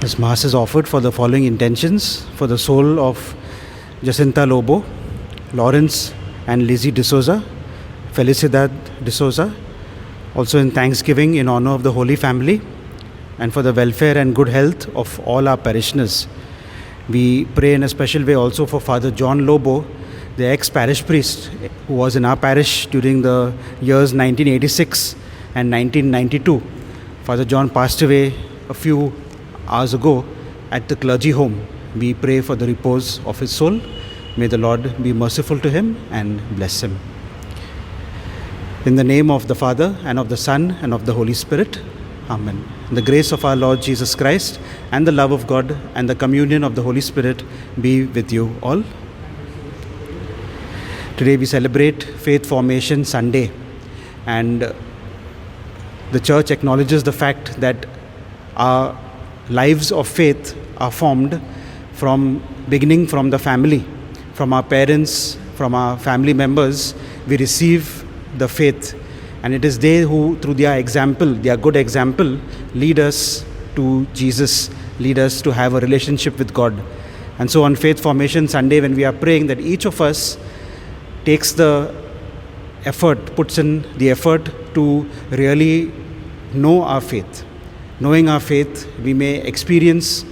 This Mass is offered for the following intentions: for the soul of Jacinta Lobo, Lawrence and Lizzie D'Souza, Felicidad D'Souza, also in thanksgiving in honor of the Holy Family, and for the welfare and good health of all our parishioners. We pray in a special way also for Father John Lobo, the ex-parish priest who was in our parish during the years 1986 and 1992. Father John passed away a few hours ago at the clergy home. We pray for the repose of his soul. May the Lord be merciful to him and bless him. In the name of the Father, and of the Son, and of the Holy Spirit. Amen. The grace of our Lord Jesus Christ, and the love of God, and the communion of the Holy Spirit be with you all. Today we celebrate Faith Formation Sunday, and the Church acknowledges the fact that our lives of faith are formed beginning from the family, from our parents, from our family members. We receive the faith, and it is they who, through their example, their good example, lead us to Jesus, lead us to have a relationship with God. And so on Faith Formation Sunday, when we are praying, that each of us takes the effort, puts in the effort to really know our faith. Knowing our faith, we may experience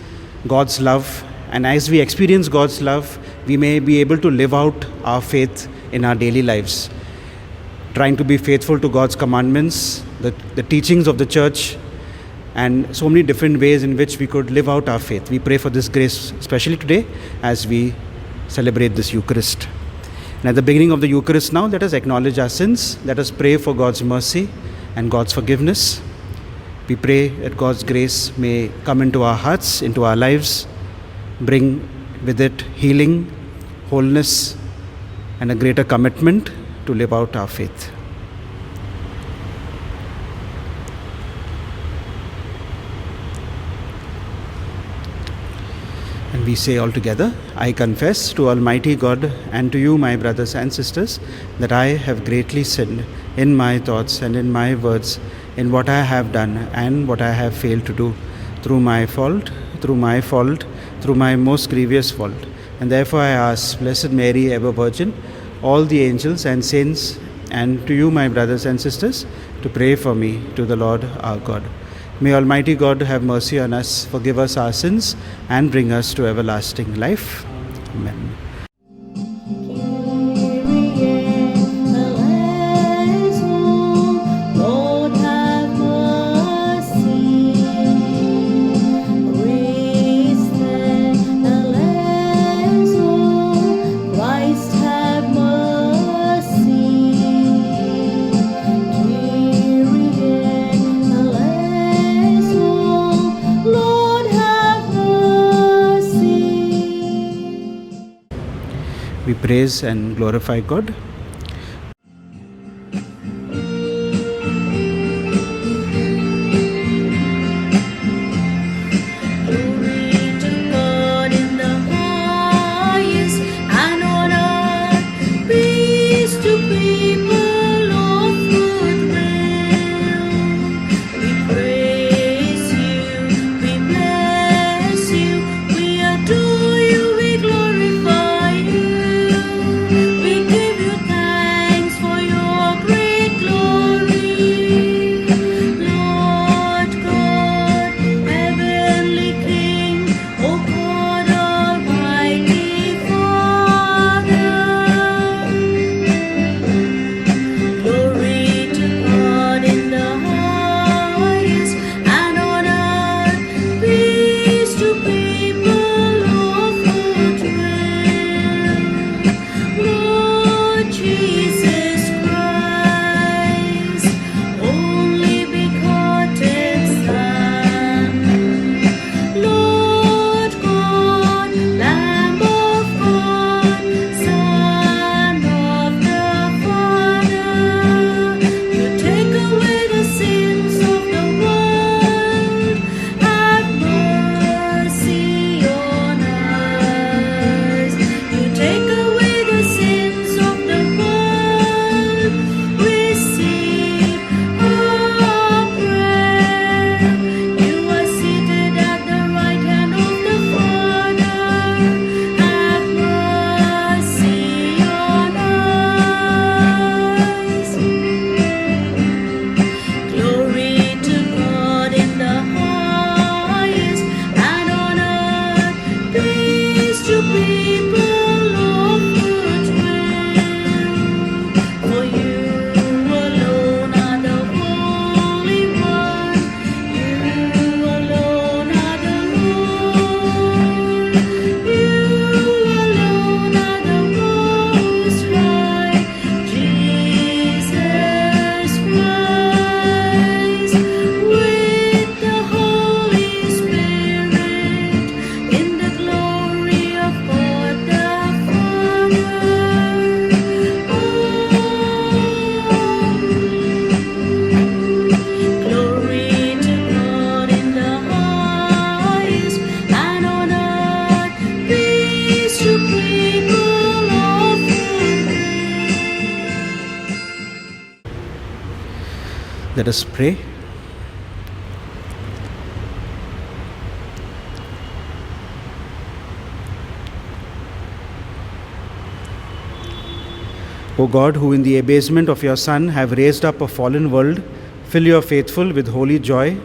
God's love, and as we experience God's love, we may be able to live out our faith in our daily lives, trying to be faithful to God's commandments, the teachings of the Church, and so many different ways in which we could live out our faith. We pray for this grace, especially today, as we celebrate this Eucharist. And at the beginning of the Eucharist now, let us acknowledge our sins. Let us pray for God's mercy and God's forgiveness. We pray that God's grace may come into our hearts, into our lives, bring with it healing, wholeness, and a greater commitment to live out our faith. And we say all together, I confess to Almighty God and to you, my brothers and sisters, that I have greatly sinned in my thoughts and in my words, in what I have done and what I have failed to do, through my most grievous fault. And therefore I ask, Blessed Mary, ever Virgin, all the angels and saints, and to you, my brothers and sisters, to pray for me to the Lord our God. May Almighty God have mercy on us, forgive us our sins, and bring us to everlasting life. Amen. praise and glorify God. Let us pray. O God, who in the abasement of your Son have raised up a fallen world, fill your faithful with holy joy,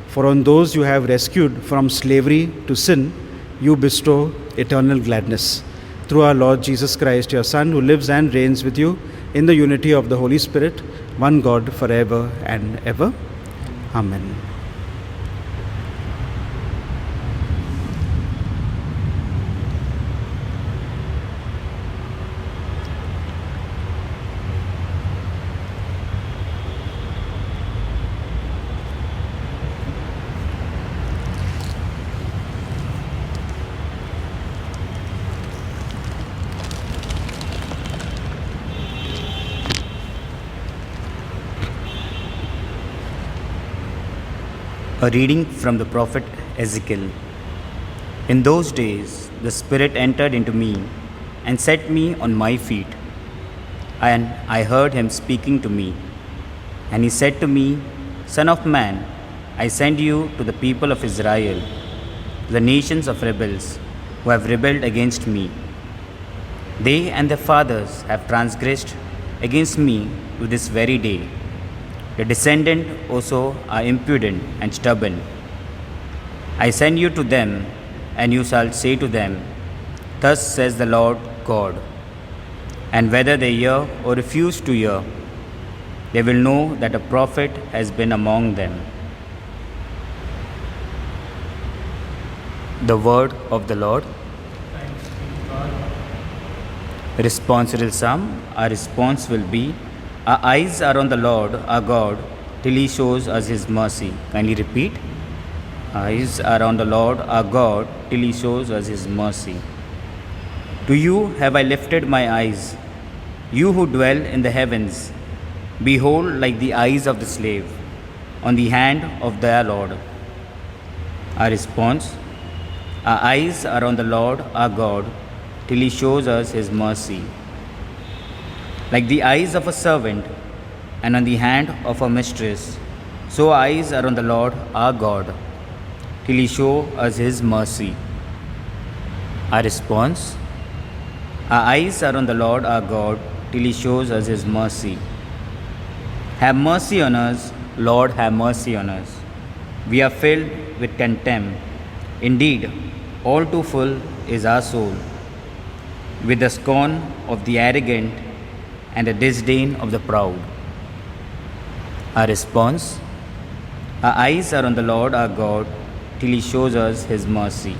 for on those you have rescued from slavery to sin, you bestow eternal gladness. Through our Lord Jesus Christ, your Son, who lives and reigns with you in the unity of the Holy Spirit, one God, forever and ever. Amen. A reading from the prophet Ezekiel. In those days, the Spirit entered into me and set me on my feet. And I heard him speaking to me. And he said to me, Son of man, I send you to the people of Israel, the nations of rebels who have rebelled against me. They and their fathers have transgressed against me to this very day. The descendant also are impudent and stubborn. I send you to them, and you shall say to them, Thus says the Lord God. And whether they hear or refuse to hear, they will know that a prophet has been among them. The word of the Lord. Responsorial Psalm. Our response will be, Our eyes are on the Lord, our God, till He shows us His mercy. Kindly repeat. Eyes are on the Lord, our God, till He shows us His mercy. To you have I lifted my eyes, you who dwell in the heavens. Behold, like the eyes of the slave, on the hand of their Lord. Our response: our eyes are on the Lord our God, till He shows us His mercy. Like the eyes of a servant and on the hand of a mistress, so our eyes are on the Lord our God, till He show us His mercy. Our response: our eyes are on the Lord our God, till He shows us His mercy. Have mercy on us, Lord, have mercy on us. We are filled with contempt. Indeed, all too full is our soul, with the scorn of the arrogant and the disdain of the proud. Our response: our eyes are on the Lord our God, till He shows us His mercy.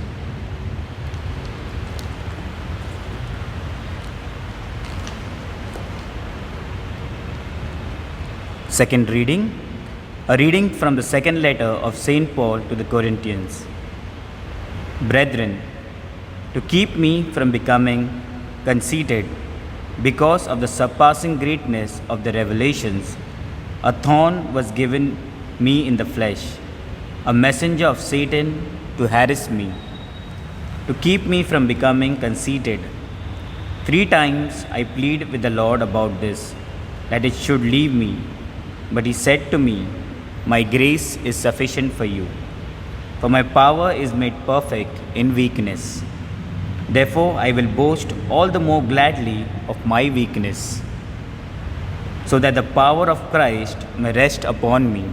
Second reading, a reading from the second letter of St. Paul to the Corinthians. Brethren, to keep me from becoming conceited because of the surpassing greatness of the revelations, a thorn was given me in the flesh, a messenger of Satan to harass me, to keep me from becoming conceited. 3 times I pleaded with the Lord about this, that it should leave me. But He said to me, my grace is sufficient for you, for my power is made perfect in weakness. Therefore I will boast all the more gladly of my weakness, so that the power of Christ may rest upon me.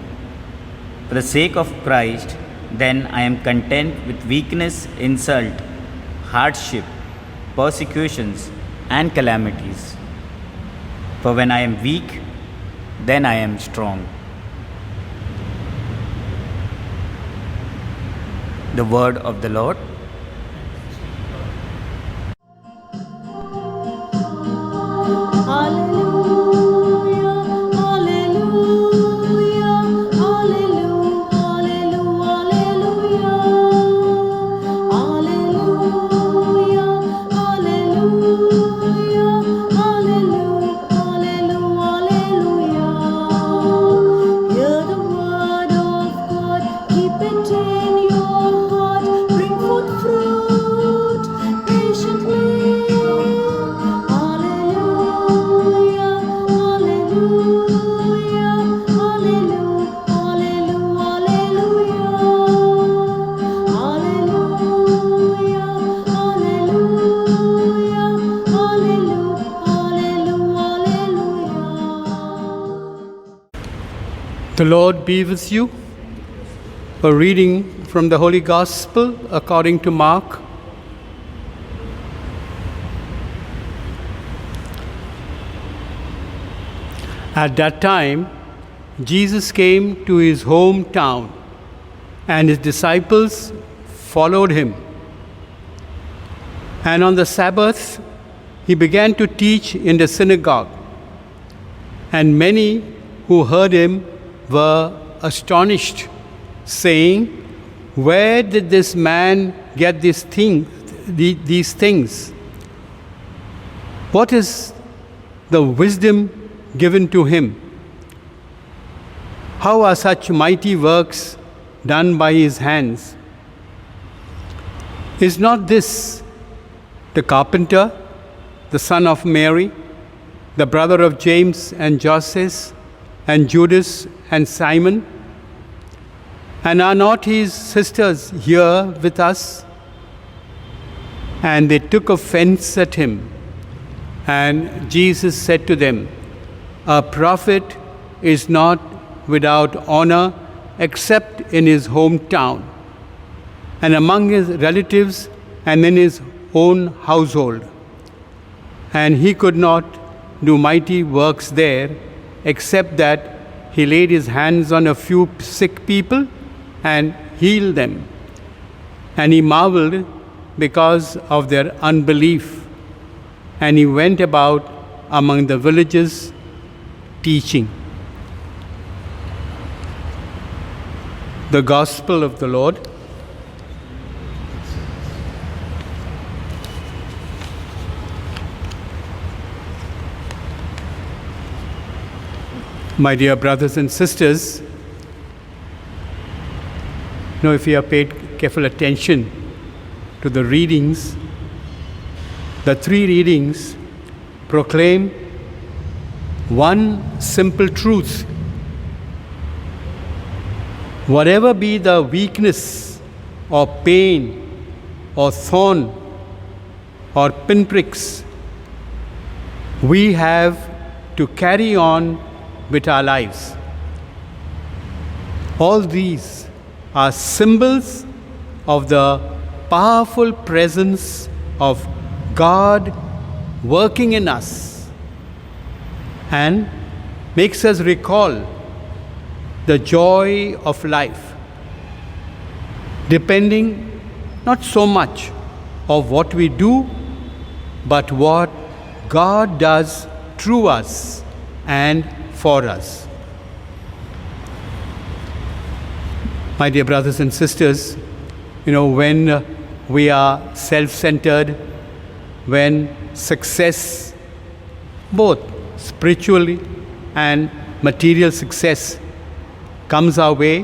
For the sake of Christ, then I am content with weakness, insult, hardship, persecutions, and calamities. For when I am weak, then I am strong. The word of the Lord. The Lord be with you. A reading from the Holy Gospel according to Mark. At that time, Jesus came to his hometown, and his disciples followed him. And on the Sabbath, he began to teach in the synagogue, and many who heard him were astonished, saying, where did this man get these things? What is the wisdom given to him? How are such mighty works done by his hands? Is not this the carpenter, the son of Mary, the brother of James and Joseph, and Judas and Simon? And are not his sisters here with us? And they took offense at him. And Jesus said to them, a prophet is not without honor except in his hometown, and among his relatives, and in his own household. And he could not do mighty works there, except that he laid his hands on a few sick people and healed them. And he marveled because of their unbelief. And he went about among the villages teaching. The Gospel of the Lord. My dear brothers and sisters, if you have paid careful attention to the readings, the three readings proclaim one simple truth. Whatever be the weakness or pain or thorn or pinpricks, we have to carry on with our lives. All these are symbols of the powerful presence of God working in us and makes us recall the joy of life, depending not so much of what we do, but what God does through us and for us. My dear brothers and sisters, when we are self-centered, when success, both spiritually and material success, comes our way,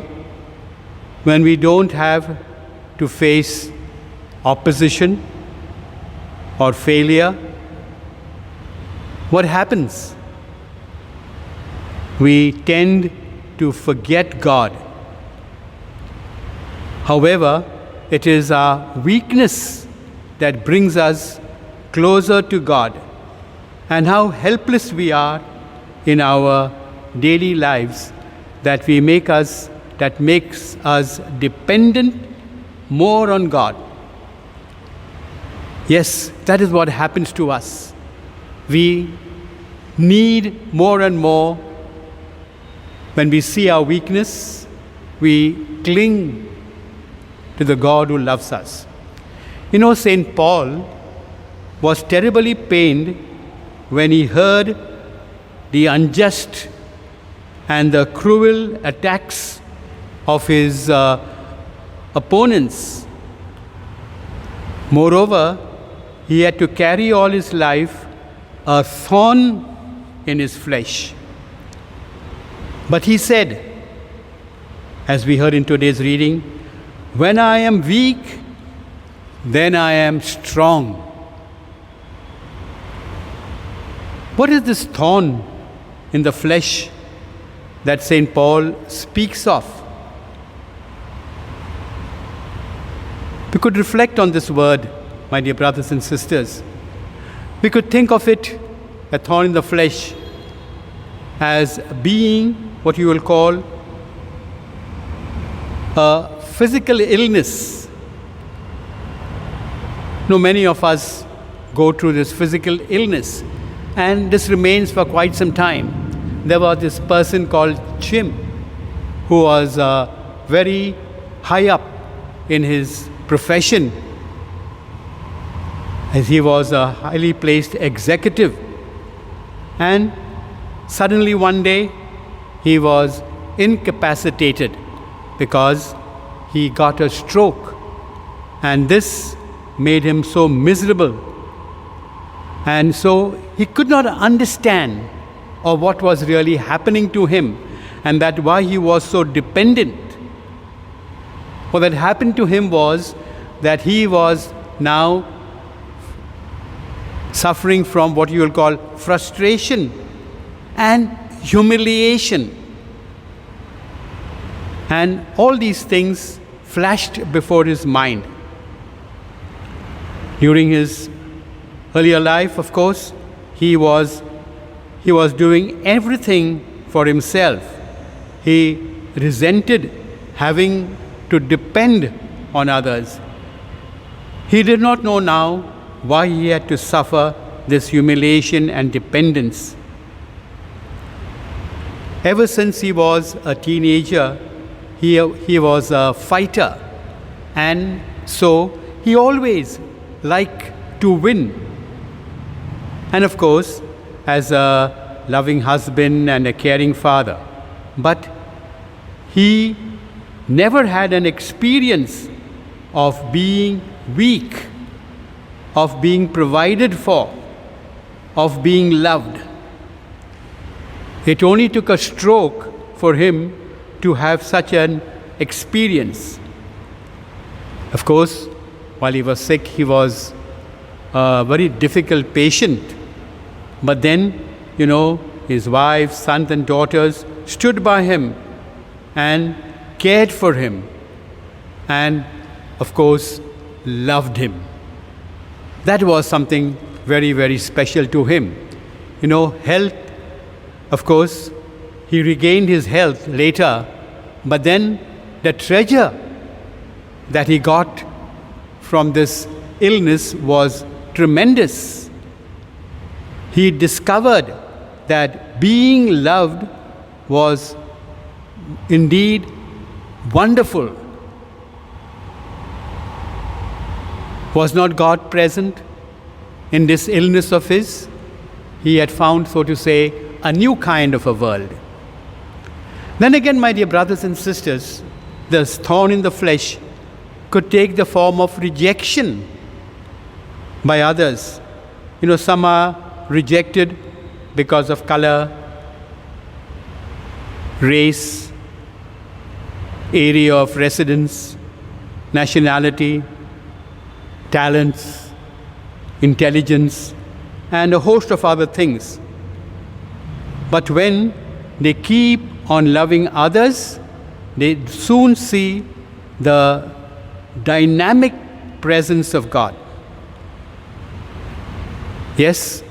when we don't have to face opposition or failure, what happens? We tend to forget God. However, it is our weakness that brings us closer to God, and how helpless we are in our daily lives that makes us dependent more on God. Yes, that is what happens to us. We need more and more. When we see our weakness, we cling to the God who loves us. St. Paul was terribly pained when he heard the unjust and the cruel attacks of his opponents. Moreover, he had to carry all his life a thorn in his flesh. But he said, as we heard in today's reading, "When I am weak, then I am strong." What is this thorn in the flesh that St. Paul speaks of? We could reflect on this word, my dear brothers and sisters. We could think of it, a thorn in the flesh, as being what you will call a physical illness. Many of us go through this physical illness, and this remains for quite some time. There was this person called Jim, who was very high up in his profession, as he was a highly placed executive. And suddenly one day, he was incapacitated because he got a stroke, and this made him so miserable. And so he could not understand of what was really happening to him, and that why he was so dependent. What had happened to him was that he was now suffering from what you will call frustration and humiliation. And all these things flashed before his mind. During his earlier life, of course, he was doing everything for himself. He resented having to depend on others. He did not know now why he had to suffer this humiliation and dependence. Ever since he was a teenager, he was a fighter, and so he always liked to win. And of course, as a loving husband and a caring father. But he never had an experience of being weak, of being provided for, of being loved. It only took a stroke for him to have such an experience. Of course, while he was sick, he was a very difficult patient. But then, his wife, sons and daughters stood by him and cared for him and, of course, loved him. That was something very, very special to him. Health, of course, he regained his health later, but then the treasure that he got from this illness was tremendous. He discovered that being loved was indeed wonderful. Was not God present in this illness of his? He had found, so to say, a new kind of a world. Then again, my dear brothers and sisters, this thorn in the flesh could take the form of rejection by others. Some are rejected because of color, race, area of residence, nationality, talents, intelligence, and a host of other things. But when they keep on loving others, they soon see the dynamic presence of God. Yes,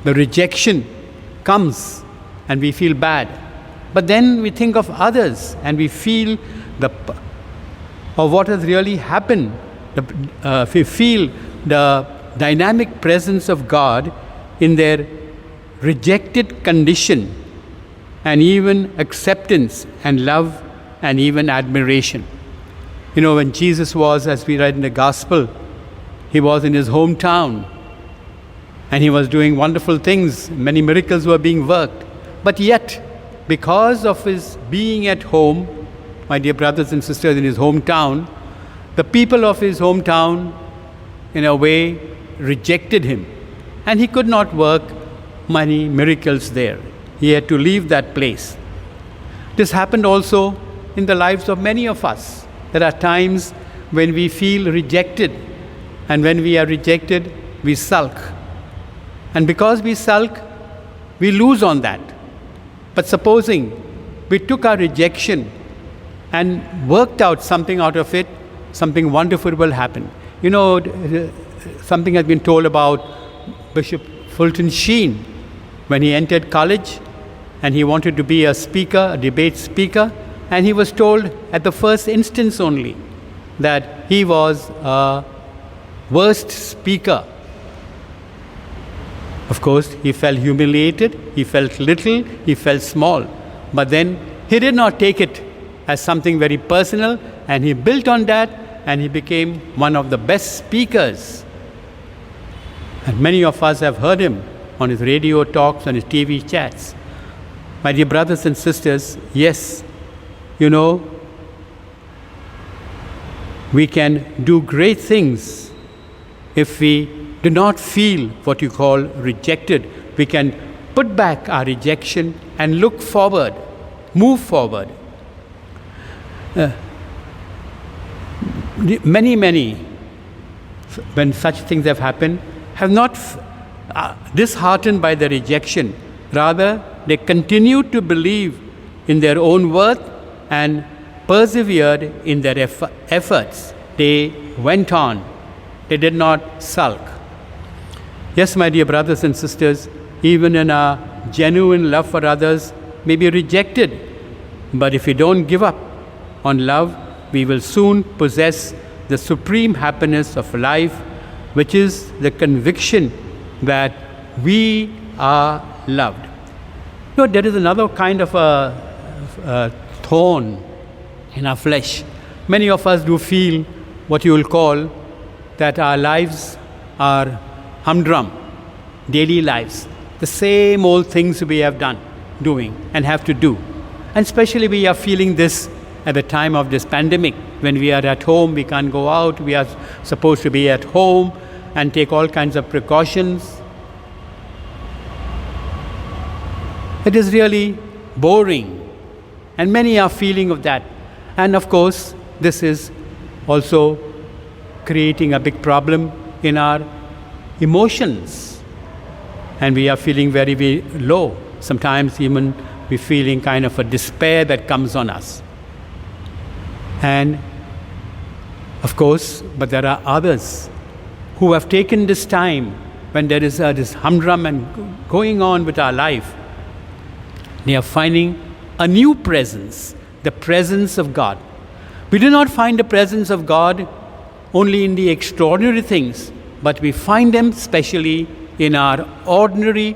the rejection comes and we feel bad. But then we think of others and we feel of what has really happened. We feel the dynamic presence of God in their rejected condition, and even acceptance and love and even admiration. When Jesus was, as we read in the Gospel, he was in his hometown and he was doing wonderful things. Many miracles were being worked. But yet, because of his being at home, my dear brothers and sisters, in his hometown, the people of his hometown, in a way, rejected him. And he could not work many miracles there. He had to leave that place. This happened also in the lives of many of us. There are times when we feel rejected, and when we are rejected, we sulk. And because we sulk, we lose on that. But supposing we took our rejection and worked out something out of it, something wonderful will happen. Something has been told about Bishop Fulton Sheen. When he entered college and he wanted to be a speaker, a debate speaker, and he was told at the first instance only that he was a worst speaker. Of course, he felt humiliated, he felt little, he felt small. But then he did not take it as something very personal, and he built on that, and he became one of the best speakers. And many of us have heard him on his radio talks, on his TV chats. My dear brothers and sisters, yes, we can do great things if we do not feel what you call rejected. We can put back our rejection and look forward, move forward. Many, when such things have happened, have not disheartened by the rejection. Rather, they continued to believe in their own worth and persevered in their efforts. They went on. They did not sulk. Yes, my dear brothers and sisters, even in our genuine love for others may be rejected. But if we don't give up on love, we will soon possess the supreme happiness of life, which is the conviction that we are loved. There is another kind of a thorn in our flesh. Many of us do feel what you will call that our lives are humdrum, daily lives, the same old things we have doing and have to do. And especially we are feeling this at the time of this pandemic, when we are at home, we can't go out, we are supposed to be at home and take all kinds of precautions. It is really boring, and many are feeling of that. And of course, this is also creating a big problem in our emotions, and we are feeling very, very low. Sometimes even we're feeling kind of a despair that comes on us. And of course, but there are others who have taken this time when there is this humdrum and going on with our life. They are finding a new presence, the presence of God. We do not find the presence of God only in the extraordinary things, but we find them especially in our ordinary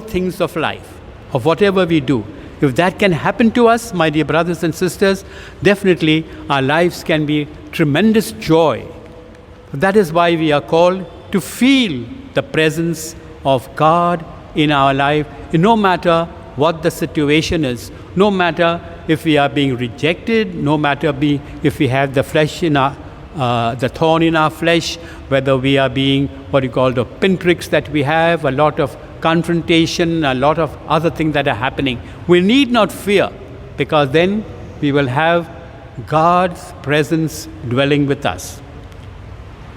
things of life, of whatever we do. If that can happen to us, my dear brothers and sisters, definitely our lives can be tremendous joy. That is why we are called to feel the presence of God in our life, no matter what the situation is, no matter if we are being rejected, no matter if we have the flesh in our the thorn in our flesh, whether we are being what you call the pinpricks that we have, a lot of confrontation, a lot of other things that are happening. We need not fear, because then we will have God's presence dwelling with us.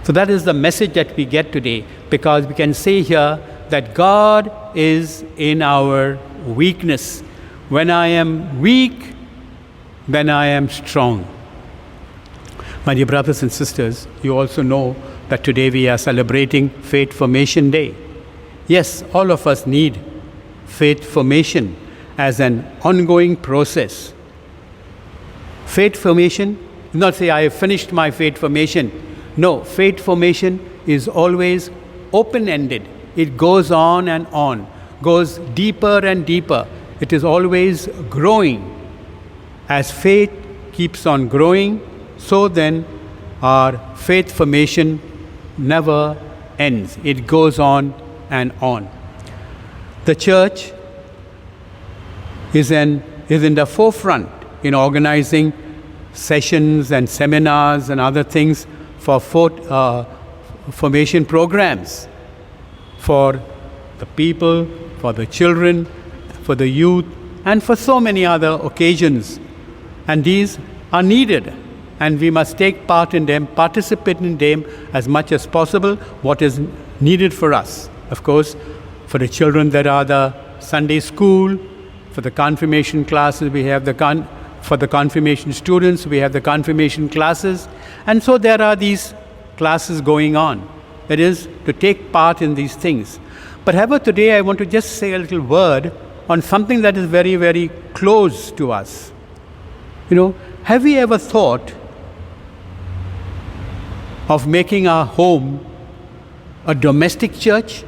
So that is the message that we get today, because we can say here that God is in our weakness. When I am weak, then I am strong. My dear brothers and sisters, you also know that today we are celebrating Faith Formation Day. Yes, all of us need faith formation as an ongoing process. Faith formation, not say I have finished my faith formation. No, faith formation is always open-ended. It goes on, goes deeper and deeper. It is always growing. As faith keeps on growing, so then our faith formation never ends. It goes on and on. The church is in the forefront in organizing sessions and seminars and other things for formation programs for the people, for the children, for the youth, and for so many other occasions. And these are needed, and we must take part in them, participate in them as much as possible, what is needed for us. Of course, for the children, there are the Sunday school. For the confirmation classes, we have for the confirmation students, we have the confirmation classes. And so there are these classes going on. It is to take part in these things. But however, today I want to just say a little word on something that is very, very close to us. Have we ever thought of making our home a domestic church?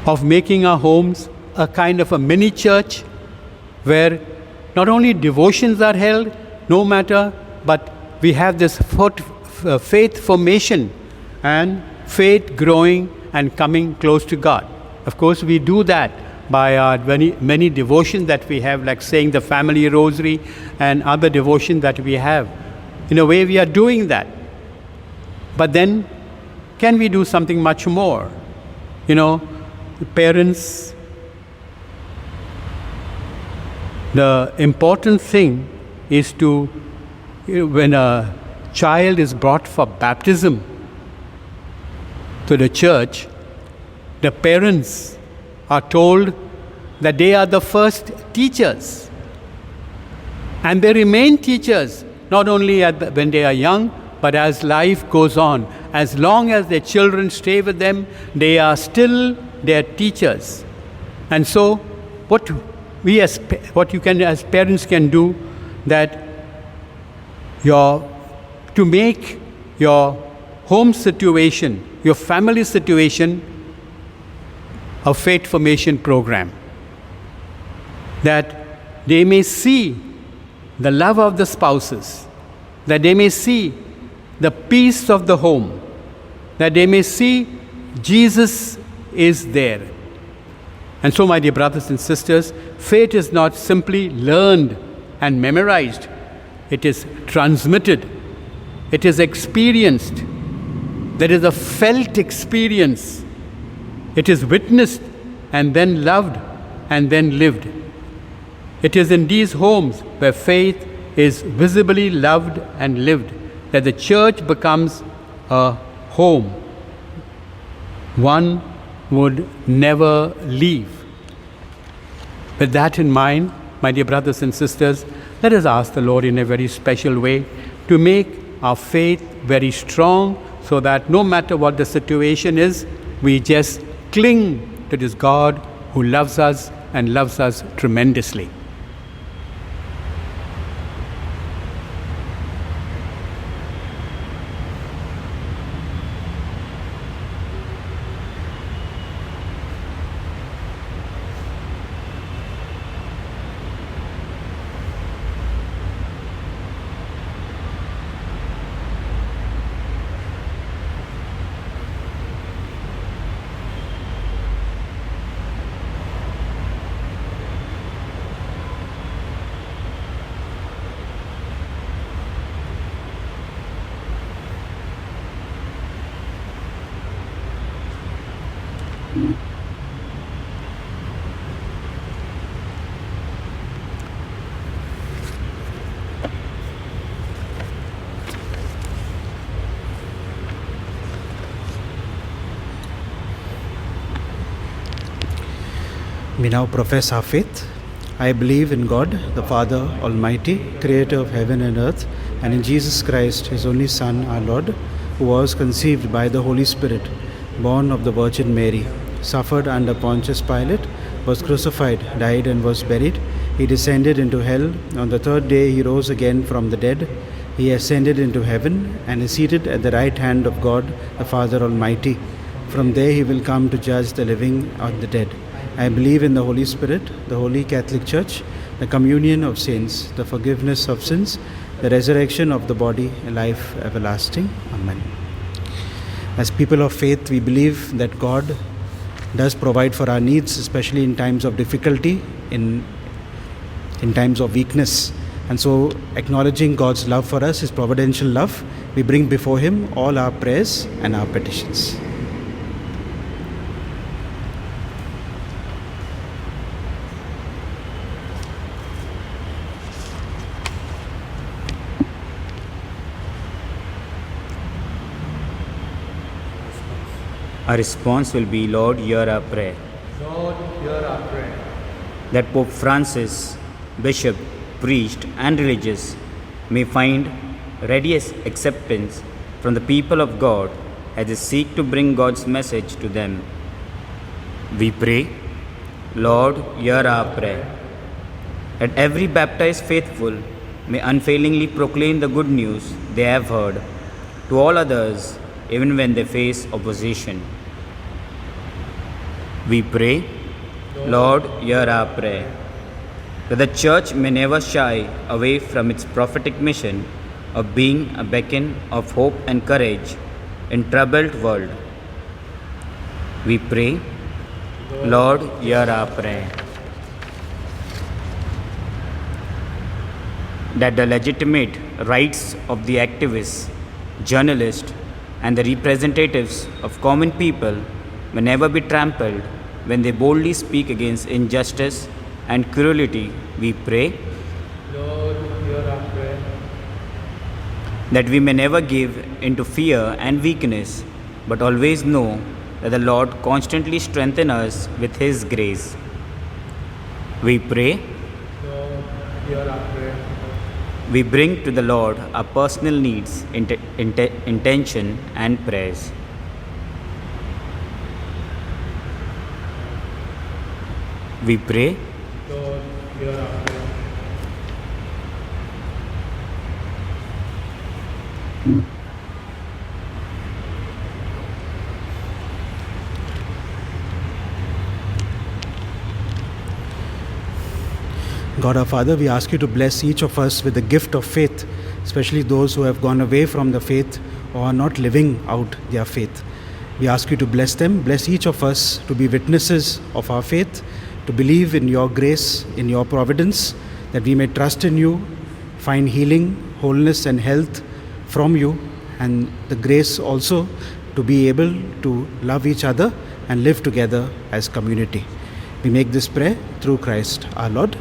Of making our homes a kind of a mini church where not only devotions are held, but we have this faith formation and faith growing and coming close to God. Of course, we do that by our many devotions that we have, like saying the family rosary and other devotions that we have. In a way, we are doing that. But then, can we do something much more? Parents, the important thing is to, when a child is brought for baptism to the church, the parents are told that they are the first teachers. And they remain teachers, not only when they are young, but as life goes on. As long as their children stay with them, they are still their teachers. And so, what you can as parents can do, that to make your home situation, your family situation, a faith formation program, that they may see the love of the spouses, that they may see the peace of the home, that they may see Jesus is there. And so, my dear brothers and sisters, faith is not simply learned and memorized. It is transmitted. It is experienced. There is a felt experience. It is witnessed and then loved, and then lived. It is in these homes where faith is visibly loved and lived that the church becomes a home one would never leave. With that in mind, my dear brothers and sisters, let us ask the Lord in a very special way to make our faith very strong so that no matter what the situation is, we just cling to this God who loves us and loves us tremendously. We now profess our faith. I believe in God, the Father Almighty, creator of heaven and earth, and in Jesus Christ, his only Son, our Lord, who was conceived by the Holy Spirit, born of the Virgin Mary, suffered under Pontius Pilate, was crucified, died and was buried. He descended into hell. On the third day he rose again from the dead. He ascended into heaven and is seated at the right hand of God, the Father Almighty. From there he will come to judge the living and the dead. I believe in the Holy Spirit, the Holy Catholic Church, the communion of saints, the forgiveness of sins, the resurrection of the body, and life everlasting. Amen. As people of faith, we believe that God does provide for our needs, especially in times of difficulty, in times of weakness. And so, acknowledging God's love for us, his providential love, we bring before him all our prayers and our petitions. Our response will be, Lord, hear our prayer. Lord, hear our prayer. That Pope Francis, bishop, priest, and religious may find ready acceptance from the people of God as they seek to bring God's message to them. We pray, Lord, hear our prayer. That every baptized faithful may unfailingly proclaim the good news they have heard to all others, even when they face opposition. We pray, Lord, hear our prayer. That the Church may never shy away from its prophetic mission of being a beacon of hope and courage in troubled world. We pray, Lord, hear our prayer. That the legitimate rights of the activists, journalists, and the representatives of common people may never be trampled when they boldly speak against injustice and cruelty. We pray, Lord, hear our prayer. that we may never give into fear and weakness, but always know that the Lord constantly strengthens us with his grace. We pray, Lord, hear our prayer. we bring to the Lord our personal needs, intention, and prayers. We pray, Lord, hear our prayer. God our Father, we ask you to bless each of us with the gift of faith, especially those who have gone away from the faith or are not living out their faith. We ask you to bless them, bless each of us to be witnesses of our faith, to believe in your grace, in your providence, that we may trust in you, find healing, wholeness and health from you, and the grace also to be able to love each other and live together as community. We make this prayer through Christ our Lord.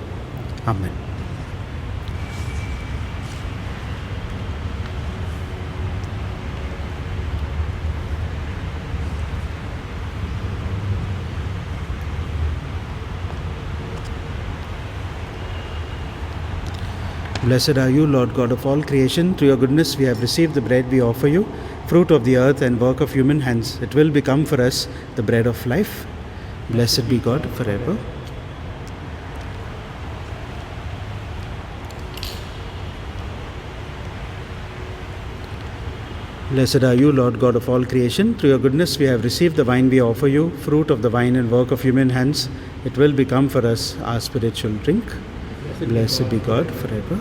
Amen. Blessed are you, Lord God of all creation. Through your goodness we have received the bread we offer you, fruit of the earth and work of human hands. It will become for us the bread of life. Blessed be God forever. Blessed are you, Lord God of all creation. Through your goodness we have received the wine we offer you, fruit of the vine and work of human hands. It will become for us our spiritual drink. Blessed be God forever.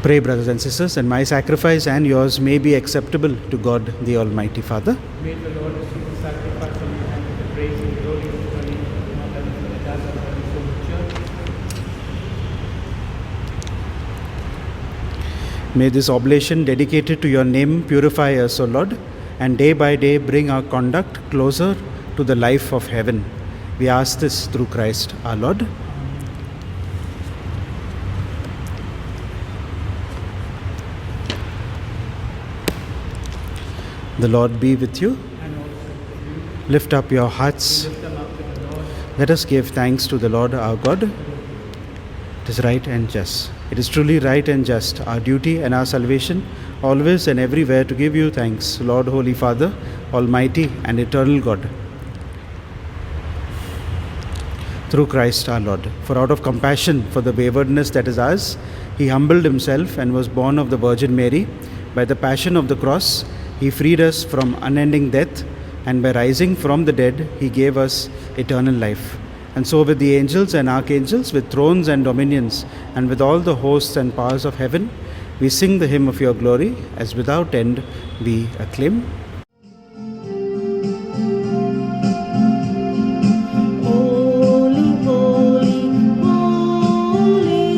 Pray, brothers and sisters, and my sacrifice and yours may be acceptable to God the Almighty Father. May the Lord receive the sacrifice from your hand with the praise and glory of the Holy Name, not only for the death of the Holy Church. May this oblation dedicated to your name purify us, O Lord, and day by day bring our conduct closer to the life of heaven. We ask this through Christ our Lord. The Lord be with you. And also with you. Lift up your hearts. Lift them up to the Lord. Let us give thanks to the Lord our God. It is right and just. It is truly right and just, our duty and our salvation, always and everywhere to give you thanks, Lord, Holy Father, Almighty and eternal God. Through Christ our Lord. For out of compassion for the waywardness that is ours, he humbled himself and was born of the Virgin Mary. By the passion of the cross, he freed us from unending death, and by rising from the dead, he gave us eternal life. And so with the angels and archangels, with thrones and dominions, and with all the hosts and powers of heaven, we sing the hymn of your glory, as without end we acclaim. Holy, holy, holy,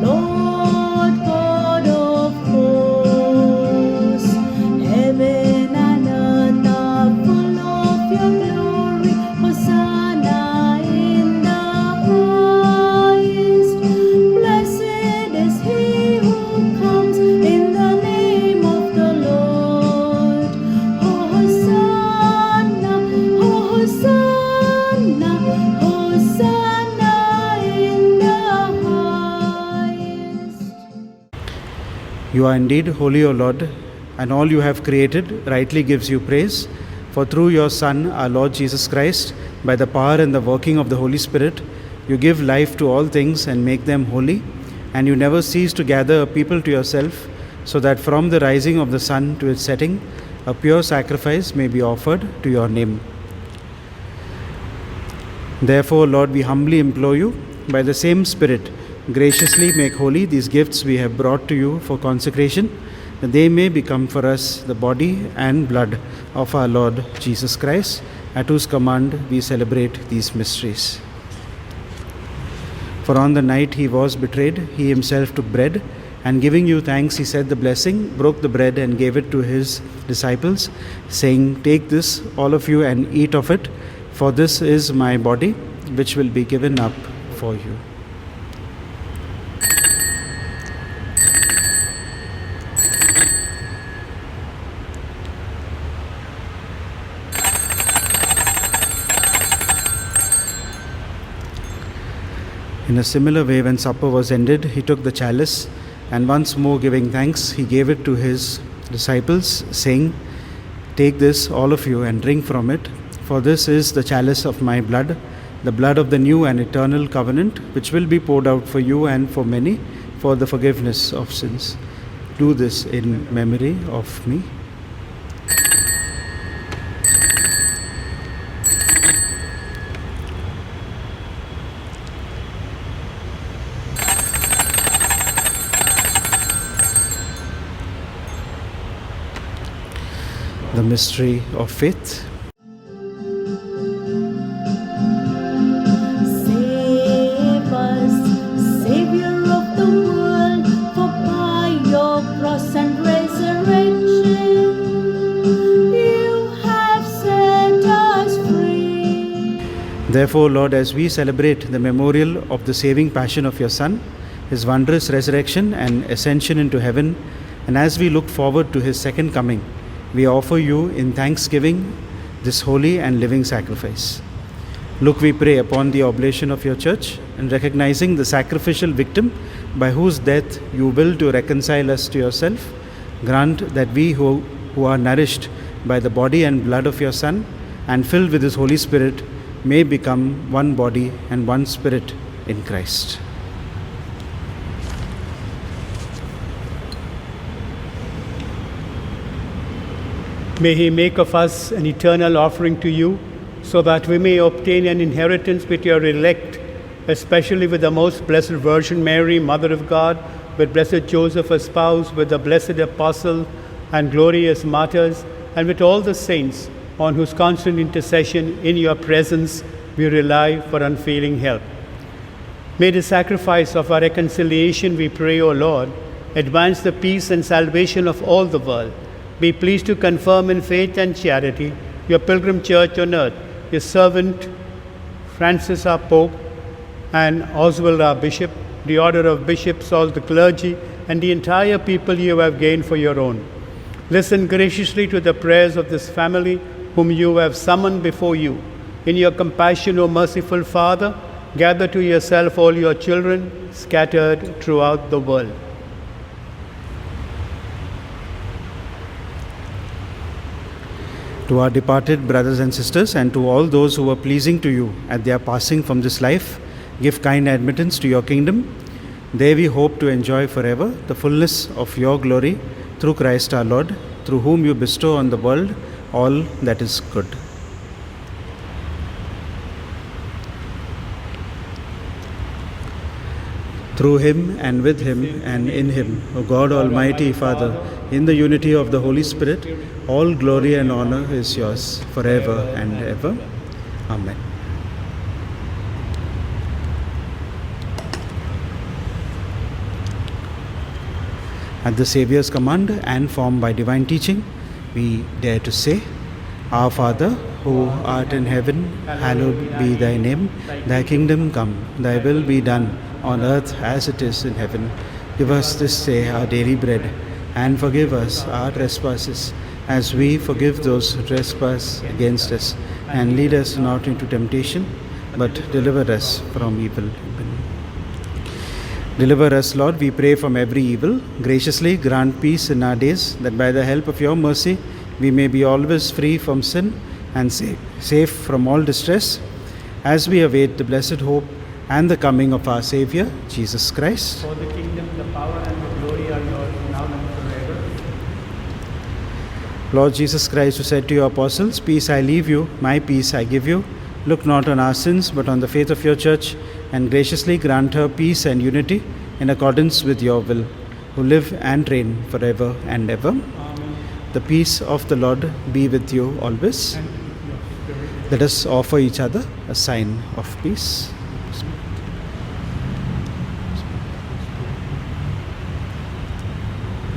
Lord God of hosts. Heaven and earth are full of your glory. Hosanna in the highest. Blessed is he who comes in the name of the Lord. Hosanna, Hosanna, Hosanna in the highest. You are indeed holy, O Lord, and all you have created rightly gives you praise. For through your Son, our Lord Jesus Christ, by the power and the working of the Holy Spirit, you give life to all things and make them holy, and you never cease to gather a people to yourself, so that from the rising of the sun to its setting, a pure sacrifice may be offered to your name. Therefore, Lord, we humbly implore you, by the same Spirit, graciously make holy these gifts we have brought to you for consecration, that they may become for us the body and blood of our Lord Jesus Christ, at whose command we celebrate these mysteries. For on the night he was betrayed, he himself took bread, and giving you thanks, he said the blessing, broke the bread, and gave it to his disciples, saying, "Take this, all of you, and eat of it, for this is my body, which will be given up for you." In a similar way, when supper was ended, he took the chalice, and once more giving thanks, he gave it to his disciples, saying, "Take this, all of you, and drink from it, for this is the chalice of my blood, the blood of the new and eternal covenant, which will be poured out for you and for many for the forgiveness of sins. Do this in memory of me." The mystery of faith. Therefore, Lord, as we celebrate the memorial of the saving passion of your Son, his wondrous resurrection and ascension into heaven, and as we look forward to his second coming, we offer you in thanksgiving this holy and living sacrifice. Look, we pray, upon the oblation of your church, and recognizing the sacrificial victim by whose death you will to reconcile us to yourself, grant that we who are nourished by the body and blood of your Son and filled with his Holy Spirit may become one body and one spirit in Christ. May he make of us an eternal offering to you, so that we may obtain an inheritance with your elect, especially with the most blessed Virgin Mary, Mother of God, with blessed Joseph, her spouse, with the blessed apostle and glorious martyrs, and with all the saints, on whose constant intercession in your presence we rely for unfailing help. May the sacrifice of our reconciliation, we pray, O Lord, advance the peace and salvation of all the world. Be pleased to confirm in faith and charity your pilgrim church on earth, your servant Francis our Pope, and Oswald our Bishop, the order of bishops, all the clergy, and the entire people you have gained for your own. Listen graciously to the prayers of this family whom you have summoned before you. In your compassion, O merciful Father, gather to yourself all your children scattered throughout the world. To our departed brothers and sisters, and to all those who were pleasing to you at their passing from this life, give kind admittance to your kingdom. There we hope to enjoy forever the fullness of your glory through Christ our Lord, through whom you bestow on the world all that is good. Through him and with him and in him, O God Almighty Father, in the unity of the Holy Spirit, all glory and honor is yours forever and ever. Amen. At the Saviour's command and formed by divine teaching, we dare to say, Our Father, who art in heaven, hallowed be thy name. Thy kingdom come, thy will be done on earth as it is in heaven. Give us this day our daily bread, and forgive us our trespasses, as we forgive those who trespass against us. And lead us not into temptation, but deliver us from evil. Amen. Deliver us, Lord, we pray, from every evil. Graciously grant peace in our days, that by the help of your mercy we may be always free from sin and safe from all distress, as we await the blessed hope and the coming of our Saviour, Jesus Christ. For the kingdom, the power, and the glory are yours, now and forever. Lord Jesus Christ, who said to your apostles, Peace I leave you, my peace I give you, look not on our sins, but on the faith of your church, and graciously grant her peace and unity in accordance with your will, who live and reign forever and ever. Amen. The peace of the Lord be with you always. And with your spirit. Let us offer each other a sign of peace.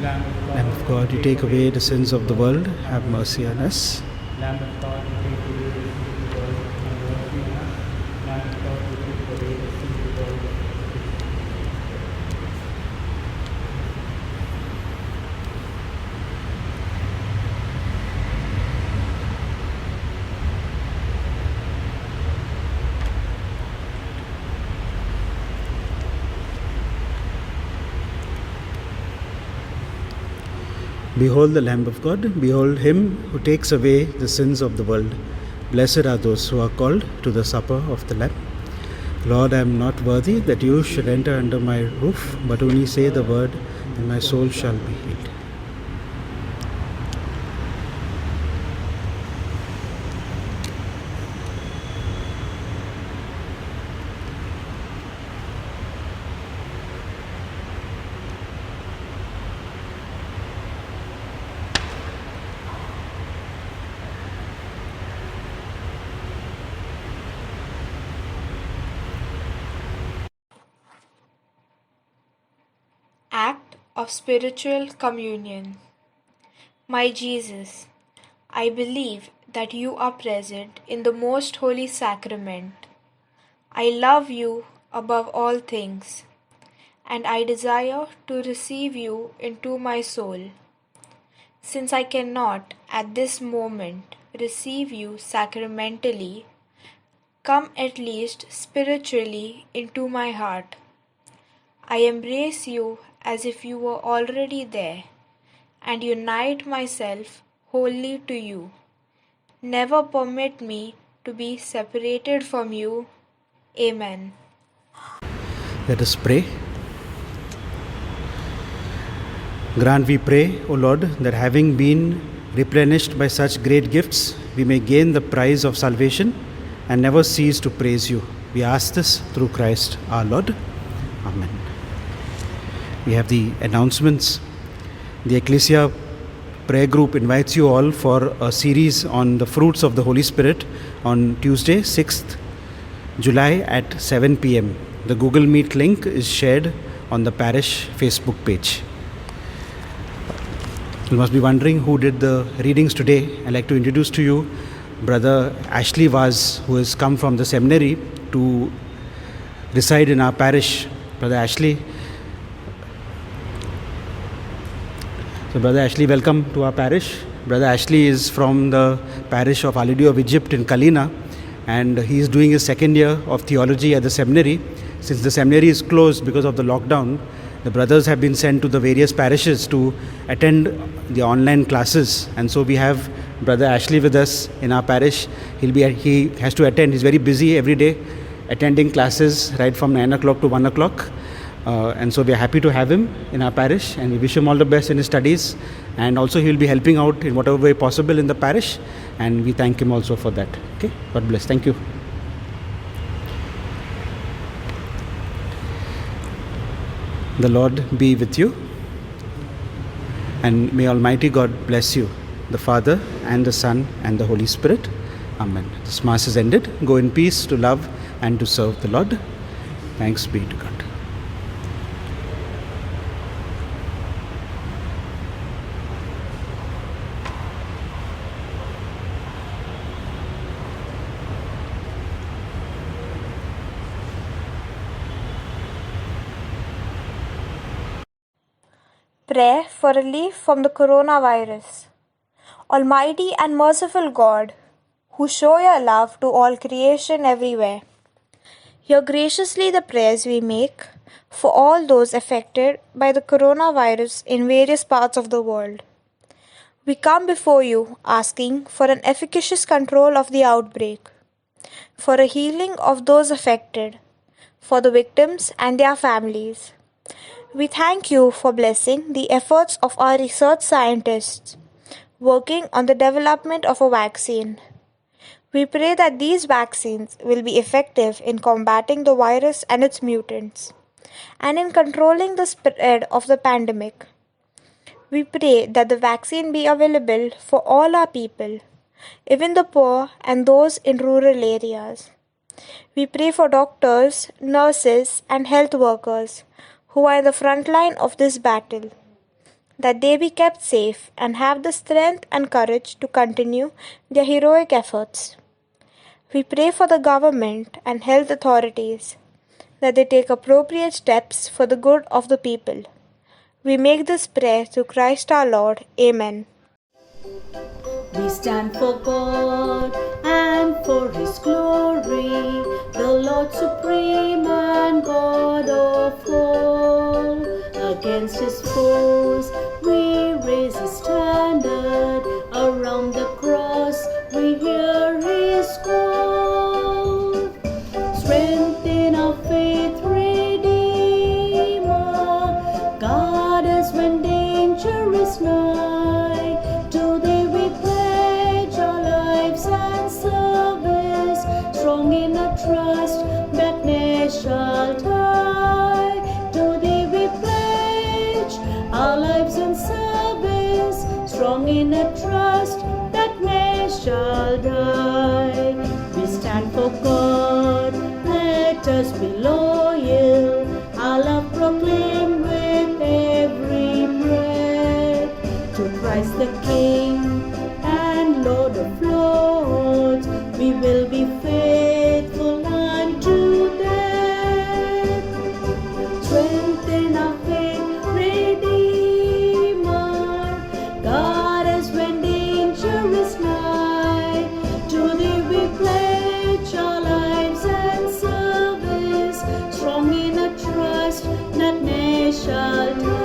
Lamb of God, you take away the sins of the world, have mercy on us. Lamb of God, you take away the sins of the world, have mercy on us. Lamb of God, you take away the sins of the world. Behold the Lamb of God, behold him who takes away the sins of the world. Blessed are those who are called to the supper of the Lamb. Lord, I am not worthy that you should enter under my roof, but only say the word, and my soul shall be healed. Act of Spiritual Communion. My Jesus, I believe that you are present in the most holy sacrament I love you above all things, and I desire to receive you into my soul. Since I cannot at this moment receive you sacramentally, come at least spiritually into my heart. I embrace you as if you were already there, and unite myself wholly to you. Never permit me to be separated from you. Amen. Let us pray. Grant, we pray, O Lord, that having been replenished by such great gifts, we may gain the prize of salvation and never cease to praise you. We ask this through Christ our Lord. Amen. We have the announcements. The Ecclesia Prayer Group invites you all for a series on the fruits of the Holy Spirit on Tuesday, 6th July at 7 p.m. The Google Meet link is shared on the parish Facebook page. You must be wondering who did the readings today. I'd like to introduce to you Brother Ashley Vaz, who has come from the seminary to reside in our parish. Brother Ashley. So Brother Ashley, welcome to our parish. Brother Ashley is from the parish of Our Lady of Egypt in Kalina, and he is doing his second year of theology at the seminary. Since the seminary is closed because of the lockdown, the brothers have been sent to the various parishes to attend the online classes, and so we have Brother Ashley with us in our parish. He has to attend. He's very busy every day, attending classes right from 9 o'clock to 1 o'clock. And so we are happy to have him in our parish, and we wish him all the best in his studies, and also he will be helping out in whatever way possible in the parish, and we thank him also for that. Okay, God bless. Thank you. The Lord be with you, and may Almighty God bless you, the Father and the Son and the Holy Spirit. Amen. This Mass is ended. Go in peace to love and to serve the Lord. Thanks be to God. Prayer for relief from the coronavirus. Almighty and merciful God, who show your love to all creation everywhere, hear graciously the prayers we make for all those affected by the coronavirus in various parts of the world. We come before you asking for an efficacious control of the outbreak, for a healing of those affected, for the victims and their families. We thank you for blessing the efforts of our research scientists working on the development of a vaccine. We pray that these vaccines will be effective in combating the virus and its mutants, and in controlling the spread of the pandemic. We pray that the vaccine be available for all our people, even the poor and those in rural areas. We pray for doctors, nurses, and health workers who are in the front line of this battle, that they be kept safe and have the strength and courage to continue their heroic efforts. We pray for the government and health authorities, that they take appropriate steps for the good of the people. We make this prayer through Christ our Lord. Amen. We stand for God and for His glory, the Lord supreme and God of all. Against His foes we raise His standard, around the cross we hear His call. Strengthen our faith, Redeemer, guard us when danger is nigh. To Thee we pledge our lives and service, strong in a trust that ne'er shall die. To Thee we pledge our lives and service, strong in a trust that ne'er shall die. We stand for God, let us be loyal, our love proclaim with every breath. To Christ the King and Lord of Lords, we will be faithful unto shelter